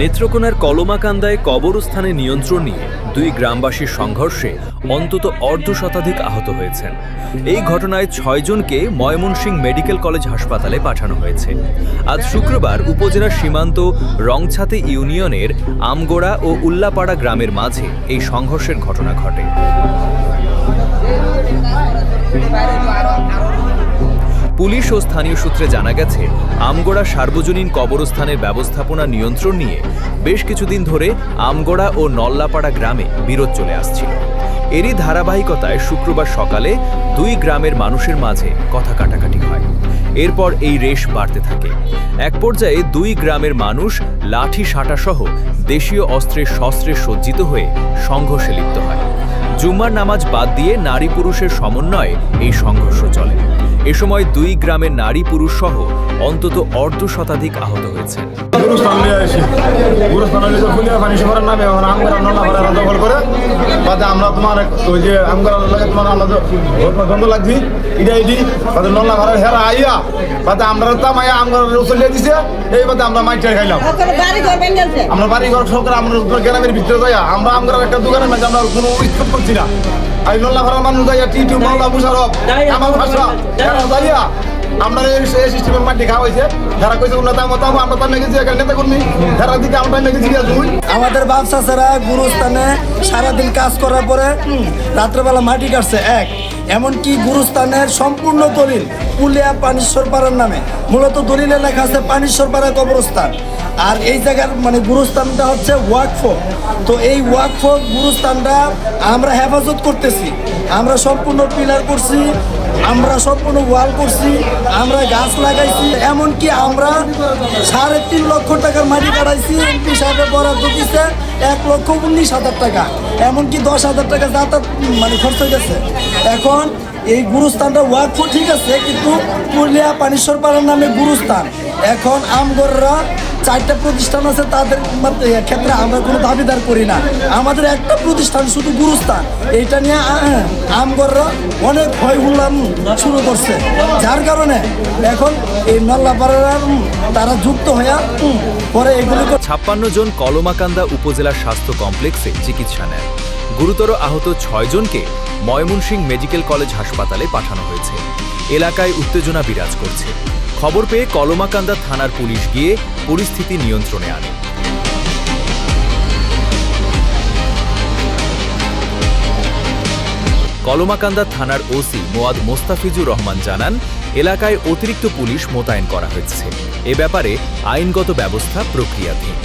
নেত্রকোনার কলমাকান্দায় কবরস্থানে নিয়ন্ত্রণ নিয়ে দুই গ্রামবাসীর সংঘর্ষে অন্তত অর্ধশতাধিক আহত হয়েছেন। এই ঘটনায় ৬ জনকে ময়মনসিংহ মেডিকেল কলেজ হাসপাতালে পাঠানো হয়েছে। আজ শুক্রবার উপজেলার সীমান্ত রংছাতে ইউনিয়নের আমগোড়া ও উল্লাপাড়া গ্রামের মাঝে এই সংঘর্ষের ঘটনা ঘটে। পুলিশ ও স্থানীয় সূত্রে জানা গেছে, আমগোড়া সার্বজনীন কবরস্থানের ব্যবস্থাপনা নিয়ন্ত্রণ নিয়ে বেশ কিছুদিন ধরে আমগোড়া ও নল্লাপাড়া গ্রামে বিরোধ চলে আসছিল। এরই ধারাবাহিকতায় শুক্রবার সকালে দুই গ্রামের মানুষের মাঝে কথা কাটাকাটি হয়। এরপর এই রেশ বাড়তে থাকে। এক পর্যায়ে দুই গ্রামের মানুষ লাঠি সাঁটাসহ দেশীয় অস্ত্রের শস্ত্রে সজ্জিত হয়ে সংঘর্ষে লিপ্ত হয়। জুম্মার নামাজ বাদ দিয়ে নারী পুরুষের সমন্বয়ে এই সংঘর্ষ চলে। এ সময় দুই গ্রামের নারী পুরুষ সহ অন্তত অর্ধশতাধিক আহত হয়েছে। গ্রামের ভিতরে যাই আমরা আমগড়ার একটা দোকানের মাঝে আমরা কোনো স্টপ করছি না। এই নল্লা ভাড়ার মানুষ যাইয়া টিটু মাল্লা মুশারফ আমার ভাষা যাইয়া আমরা এই সিস্টেমের মাটি খাওয়া হয়েছে। যারা কইছে উন্নত মতাম আমরা তার মেগেছি এখানে নেতা কর্মী যারা দিকে আমরা মেগেছি আমাদের ব্যবসা ছাড়া গুরুস্থানে সারাদিন কাজ করার পরে রাত্রেবেলা মাটি কাটছে এক। এমনকি গুরুস্থানের সম্পূর্ণ দলিল পুলিয়া পানিশ্বর পাড়ার নামে, মূলত দলিলে লেখা আছে পানিশ্বর পাড়া কবরস্থান। আর এই জায়গার গুরুস্থানটা হচ্ছে ওয়াকফ। তো এই ওয়াকফ গুরুস্থানটা আমরা হেফাজত করতেছি, আমরা সম্পূর্ণ পিলার করছি, আমরা সম্পূর্ণ ওয়াল করছি, আমরা গাছ লাগাইছি, এমনকি আমরা ৩.৫ লক্ষ টাকার মাটি কাটাইছি। এমপি সাহেবের বরাদ্দ দিচ্ছে ১,১৯,০০০ টাকা, এমনকি ১০,০০০ টাকা যাতায়াত খরচ হয়ে গেছে। এখন এই গুরুস্থানটা ওয়াকফ ঠিক আছে, কিন্তু পুরুলিয়া পানিশ্বর পাড়ার নামে গুরুস্থান। এখন আমগররা 4টা প্রতিষ্ঠান আছে, তাদের ক্ষেত্রে আমরা কোনো দাবিদার করি না। আমাদের একটা প্রতিষ্ঠান শুধু গুরুস্থান, এইটা নিয়ে আমগররা অনেক ভয় হুল্লাম শুরু করছে, যার কারণে এখন এই নল্লাপাড়ার তারা যুক্ত হয়ে পরে এগুলো। ৫৬ জন কলমাকান্দা উপজেলা স্বাস্থ্য কমপ্লেক্সে চিকিৎসা নেন। গুরুতর আহত ৬ জনকে ময়মনসিংহ মেডিকেল কলেজ হাসপাতালে পাঠানো হয়েছে। এলাকায় উত্তেজনা বিরাজ করছে। খবর পেয়ে কলমাকান্দা থানার পুলিশ গিয়ে পরিস্থিতি নিয়ন্ত্রণে আনে। কলমাকান্দা থানার ওসি মোয়াদ মোস্তাফিজুর রহমান জানান, এলাকায় অতিরিক্ত পুলিশ মোতায়েন করা হয়েছে। এ ব্যাপারে আইনগত ব্যবস্থা প্রক্রিয়াধীন।